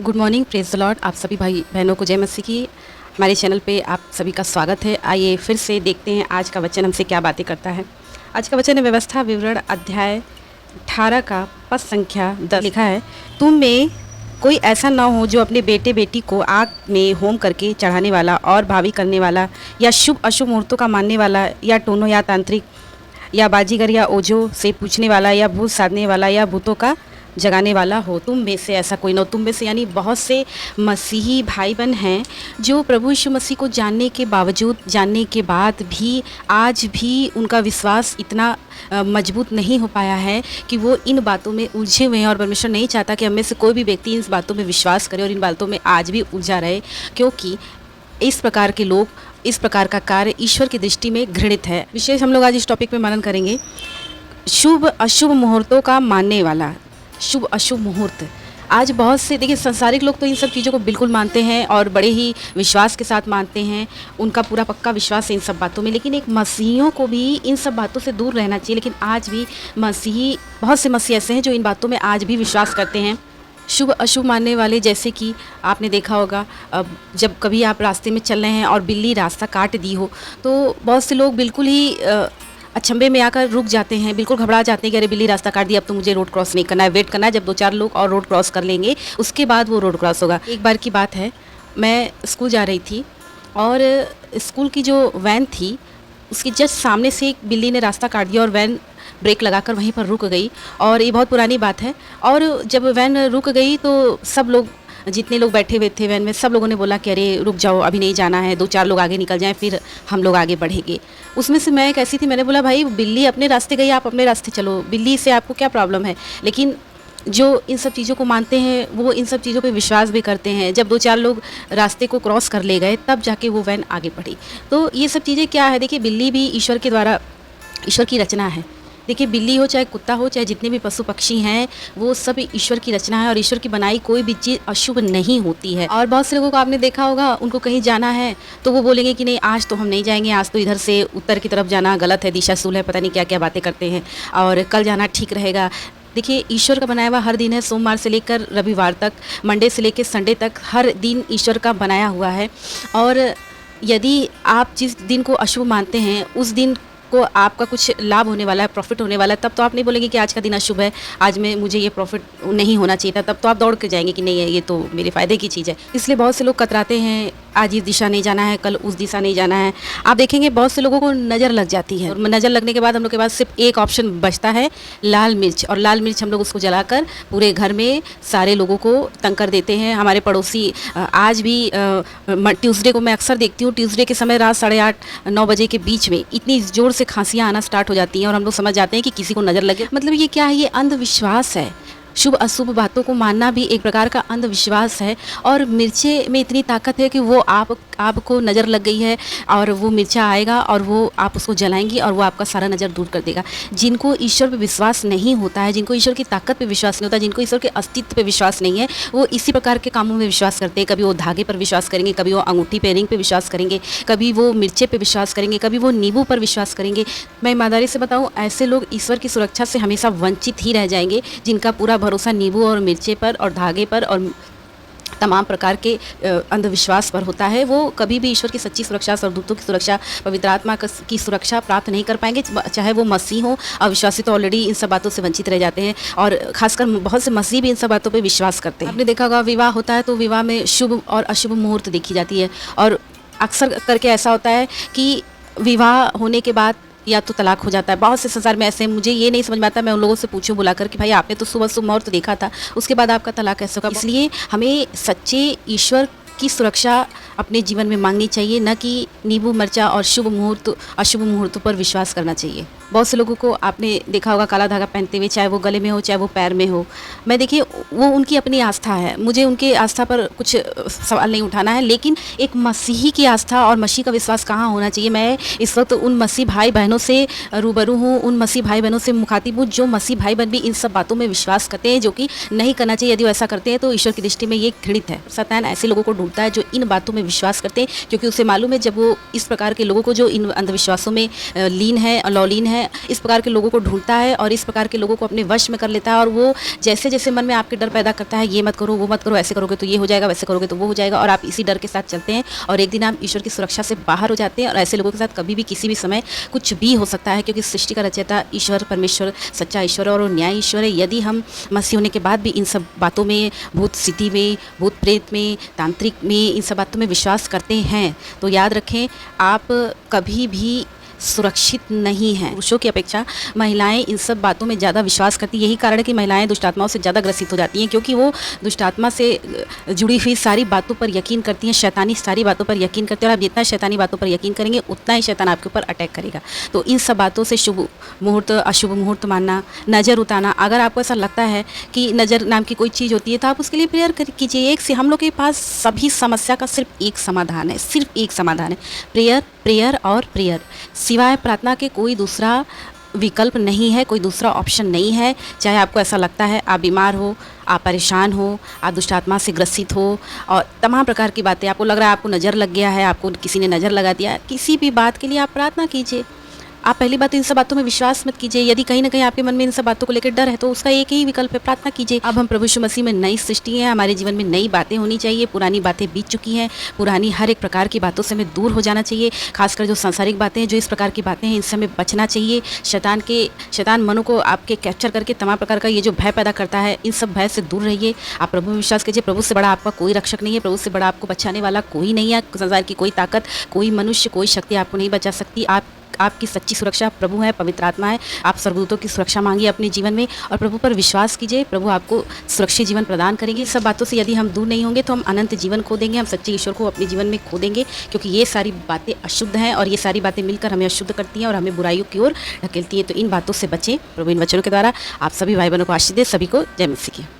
Good morning, praise the Lord. आप सभी भाई बहनों को जय मसीह की। हमारे चैनल पे आप सभी का स्वागत है। आइए फिर से देखते हैं आज का वचन हमसे क्या बातें करता है। आज का वचन है व्यवस्था विवरण अध्याय 18 का पद संख्या 10। लिखा है, तुम में कोई ऐसा ना हो जो अपने बेटे बेटी को आग में होम करके चढ़ाने वाला और भावी करने वाला या शुभ अशुभ मुहूर्तों का मानने वाला या टोनो या तांत्रिक या बाजीगर या ओझो से पूछने वाला या भूत साधने वाला या भूतों का जगाने वाला हो। तुम में से ऐसा कोई ना हो। तुम में से यानी बहुत से मसीही भाई बहन हैं जो प्रभु यीशु मसीह को जानने के बावजूद, जानने के बाद भी आज भी उनका विश्वास इतना मजबूत नहीं हो पाया है कि वो इन बातों में उलझे हुए हैं। और परमेश्वर नहीं चाहता कि हम में से कोई भी व्यक्ति इन बातों में विश्वास करे और इन बातों में आज भी उलझा रहे, क्योंकि इस प्रकार के लोग, इस प्रकार का कार्य ईश्वर की दृष्टि में घृणित है। विशेष हम लोग आज इस टॉपिक पे मनन करेंगे, शुभ अशुभ मुहूर्तों का मानने वाला। शुभ अशुभ मुहूर्त, आज बहुत से देखिए संसारिक लोग तो इन सब चीज़ों को बिल्कुल मानते हैं और बड़े ही विश्वास के साथ मानते हैं, उनका पूरा पक्का विश्वास है इन सब बातों में। लेकिन एक मसीहियों को भी इन सब बातों से दूर रहना चाहिए। लेकिन आज भी मसीही, बहुत से मसीही ऐसे हैं जो इन बातों में आज भी विश्वास करते हैं। शुभ अशुभ मानने वाले, जैसे कि आपने देखा होगा, जब कभी आप रास्ते में चल रहे हैं और बिल्ली रास्ता काट दी हो तो बहुत से लोग बिल्कुल ही अचंभे में आकर रुक जाते हैं, बिल्कुल घबरा जाते हैं कि अरे बिल्ली रास्ता काट दिया, अब तो मुझे रोड क्रॉस नहीं करना है, वेट करना है जब 2-4 लोग और रोड क्रॉस कर लेंगे उसके बाद वो रोड क्रॉस होगा। एक बार की बात है, मैं स्कूल जा रही थी और स्कूल की जो वैन थी उसके जस्ट सामने से एक बिल्ली ने रास्ता काट दिया और वैन ब्रेक लगाकर वहीं पर रुक गई। और ये बहुत पुरानी बात है। और जब वैन रुक गई तो सब लोग, जितने लोग बैठे हुए थे वैन में, सब लोगों ने बोला कि अरे रुक जाओ, अभी नहीं जाना है, 2-4 लोग आगे निकल जाएं फिर हम लोग आगे बढ़ेंगे। उसमें से मैं एक ऐसी थी, मैंने बोला भाई बिल्ली अपने रास्ते गई, आप अपने रास्ते चलो, बिल्ली से आपको क्या प्रॉब्लम है। लेकिन जो इन सब चीज़ों को मानते हैं वो इन सब चीज़ों पे विश्वास भी करते हैं। जब 2-4 लोग रास्ते को क्रॉस कर ले गए तब जाके वो वैन आगे बढ़ी। तो ये सब चीज़ें क्या है, देखिए बिल्ली भी ईश्वर के द्वारा, ईश्वर की रचना है। देखिए बिल्ली हो चाहे कुत्ता हो चाहे जितने भी पशु पक्षी हैं, वो सब ईश्वर की रचना है और ईश्वर की बनाई कोई भी चीज़ अशुभ नहीं होती है। और बहुत से लोगों को आपने देखा होगा, उनको कहीं जाना है तो वो बोलेंगे कि नहीं आज तो हम नहीं जाएंगे, आज तो इधर से उत्तर की तरफ जाना गलत है, दिशाशूल है, पता नहीं क्या क्या बातें करते हैं, और कल जाना ठीक रहेगा। देखिए ईश्वर का बनाया हुआ हर दिन है, सोमवार से लेकर रविवार तक, मंडे से लेकर संडे तक, हर दिन ईश्वर का बनाया हुआ है। और यदि आप जिस दिन को अशुभ मानते हैं उस दिन को आपका कुछ लाभ होने वाला है, प्रॉफिट होने वाला है, तब तो आप नहीं बोलेंगे कि आज का दिन अशुभ है, आज में मुझे ये प्रॉफिट नहीं होना चाहिए था, तब तो आप दौड़ के जाएंगे कि नहीं ये तो मेरे फ़ायदे की चीज़ है। इसलिए बहुत से लोग कतराते हैं, आज इस दिशा नहीं जाना है, कल उस दिशा नहीं जाना है। आप देखेंगे बहुत से लोगों को नज़र लग जाती है और नज़र लगने के बाद हम लोग के पास सिर्फ एक ऑप्शन बचता है, लाल मिर्च। और लाल मिर्च हम लोग उसको जलाकर पूरे घर में सारे लोगों को तंग कर देते हैं। हमारे पड़ोसी, आज भी ट्यूसडे को मैं अक्सर देखती हूँ, ट्यूसडे के समय रात 8:30-9 बजे के बीच में इतनी ज़ोर से खांसियाँ आना स्टार्ट हो जाती हैं और हम लोग समझ जाते हैं कि किसी को नज़र लगे। मतलब ये क्या है, ये अंधविश्वास है। शुभ अशुभ बातों को मानना भी एक प्रकार का अंधविश्वास है। और मिर्चे में इतनी ताकत है कि वो आपको नज़र लग गई है और वो मिर्चा आएगा और वो आप उसको जलाएंगी और वो आपका सारा नज़र दूर कर देगा। जिनको ईश्वर पे विश्वास नहीं होता है, जिनको ईश्वर की ताकत पे विश्वास नहीं होता, जिनको ईश्वर के अस्तित्व पे विश्वास नहीं है, वो इसी प्रकार के कामों में विश्वास करते हैं। कभी वो धागे पर विश्वास करेंगे, कभी वो अंगूठी पे, रिंग पे विश्वास करेंगे, कभी वो मिर्चे पे विश्वास करेंगे, कभी वो नींबू पर विश्वास करेंगे। मैं ईमानदारी से बताऊँ, ऐसे लोग ईश्वर की सुरक्षा से हमेशा वंचित ही रह जाएंगे, जिनका पूरा भरोसा नींबू और मिर्चे पर और धागे पर और तमाम प्रकार के अंधविश्वास पर होता है। वो कभी भी ईश्वर की सच्ची सुरक्षा, स्वर्गदूतों की सुरक्षा, पवित्र आत्मा की सुरक्षा प्राप्त नहीं कर पाएंगे, चाहे वो मसीह हो। अविश्वासी तो ऑलरेडी इन सब बातों से वंचित रह जाते हैं और खासकर बहुत से मसीह भी इन सब बातों पे विश्वास करते हैं। आपने देखा होगा, विवाह होता है तो विवाह में शुभ और अशुभ मुहूर्त देखी जाती है। और अक्सर करके ऐसा होता है कि विवाह होने के बाद या तो तलाक हो जाता है। बहुत से संसार में ऐसे, मुझे ये नहीं समझ में आता, मैं उन लोगों से पूछूं बुलाकर कि भाई आपने तो सुबह शुभ मुहूर्त देखा था, उसके बाद आपका तलाक कैसे होगा। इसलिए हमें सच्चे ईश्वर की सुरक्षा अपने जीवन में मांगनी चाहिए, न कि नींबू मिर्चा और शुभ मुहूर्त अशुभ मुहूर्तों पर विश्वास करना चाहिए। बहुत से लोगों को आपने देखा होगा काला धागा पहनते हुए, चाहे वो गले में हो चाहे वो पैर में हो। मैं देखिए वो उनकी अपनी आस्था है, मुझे उनके आस्था पर कुछ सवाल नहीं उठाना है, लेकिन एक मसीही की आस्था और मसीह का विश्वास कहाँ होना चाहिए। मैं इस वक्त उन मसीह भाई बहनों से रूबरू हूँ, उन मसीह भाई बहनों से मुखातिब हूँ जो मसीह भाई बहन भी इन सब बातों में विश्वास करते हैं, जो कि नहीं करना चाहिए। यदि वो ऐसा करते हैं तो ईश्वर की दृष्टि में ये घृणित है। शैतान ऐसे लोगों को ढूंढता है जो इन बातों में विश्वास करते हैं, क्योंकि उसे मालूम है जब वो इस प्रकार के लोगों को जो इन अंधविश्वासों में लीन है, लौलीन है, इस प्रकार के लोगों को ढूंढता है और इस प्रकार के लोगों को अपने वश में कर लेता है, और वो जैसे जैसे मन में आपके डर पैदा करता है, ये मत करो, वो मत करो, ऐसे करोगे तो ये हो जाएगा, वैसे करोगे तो वो हो जाएगा, और आप इसी डर के साथ चलते हैं और एक दिन आप ईश्वर की सुरक्षा से बाहर हो जाते हैं। और ऐसे लोगों के साथ कभी भी किसी भी समय कुछ भी हो सकता है, क्योंकि सृष्टि का रचयिता ईश्वर, परमेश्वर, सच्चा ईश्वर और न्याय ईश्वर है। यदि हम मसीह होने के बाद भी इन सब बातों में, भूत स्थिति में, भूत प्रेत में, तांत्रिक में, इन सब बातों में विश्वास करते हैं, तो याद रखें आप कभी भी सुरक्षित नहीं हैं। पुरुषों की अपेक्षा महिलाएं इन सब बातों में ज़्यादा विश्वास करती हैं। यही कारण है कि महिलाएं दुष्ट आत्माओं से ज़्यादा ग्रसित हो जाती हैं, क्योंकि वो दुष्ट आत्मा से जुड़ी हुई सारी बातों पर यकीन करती हैं, शैतानी सारी बातों पर यकीन करती हैं। और आप जितना शैतानी बातों पर यकीन करेंगे उतना ही शैतान आपके ऊपर अटैक करेगा। तो इन सब बातों से शुभ मुहूर्त, अशुभ मुहूर्त मानना, नज़र उतारना, अगर आपको ऐसा लगता है कि नज़र नाम की कोई चीज़ होती है तो आप उसके लिए प्रेयर कीजिए। एक से हम लोग के पास सभी समस्या का सिर्फ एक समाधान है, सिर्फ एक समाधान है, प्रेयर, प्रेयर और प्रेयर। सिवाय प्रार्थना के कोई दूसरा विकल्प नहीं है, कोई दूसरा ऑप्शन नहीं है। चाहे आपको ऐसा लगता है आप बीमार हो, आप परेशान हो, आप दुष्ट आत्मा से ग्रसित हो और तमाम प्रकार की बातें, आपको लग रहा है आपको नज़र लग गया है, आपको किसी ने नज़र लगा दिया, किसी भी बात के लिए आप प्रार्थना कीजिए। आप पहली बात इन सब बातों में विश्वास मत कीजिए। यदि कहीं ना कहीं आपके मन में इन सब बातों को लेकर डर है तो उसका एक ही विकल्प है, प्रार्थना कीजिए। अब हम प्रभु यीशु मसीह में नई सृष्टि है, हमारे जीवन में नई बातें होनी चाहिए, पुरानी बातें बीत चुकी हैं, पुरानी हर एक प्रकार की बातों से हमें दूर हो जाना चाहिए। खासकर जो सांसारिक बातें हैं, जो इस प्रकार की बातें हैं, इनसे हमें बचना चाहिए। शैतान मनों को आपके कैप्चर करके तमाम प्रकार का ये जो भय पैदा करता है, इन सब भय से दूर रहिए। आप प्रभु में विश्वास कीजिए। प्रभु से बड़ा आपका कोई रक्षक नहीं है, प्रभु से बड़ा आपको बचाने वाला कोई नहीं है। संसार की कोई ताकत, कोई मनुष्य, कोई शक्ति आपको नहीं बचा सकती। आपकी सच्ची सुरक्षा प्रभु है, पवित्र आत्मा है। आप स्वर्गदूतों की सुरक्षा मांगिए अपने जीवन में और प्रभु पर विश्वास कीजिए। प्रभु आपको सुरक्षित जीवन प्रदान करेंगे। सब बातों से यदि हम दूर नहीं होंगे तो हम अनंत जीवन खो देंगे, हम सच्चे ईश्वर को अपने जीवन में खो देंगे, क्योंकि ये सारी बातें अशुद्ध हैं और ये सारी बातें मिलकर हमें अशुद्ध करती हैं और हमें बुराइयों की ओर ढकेलती हैं। तो इन बातों से बचें। प्रभु इन वचनों के द्वारा आप सभी भाई बहनों को आशीष दे। सभी को जय मसीह की।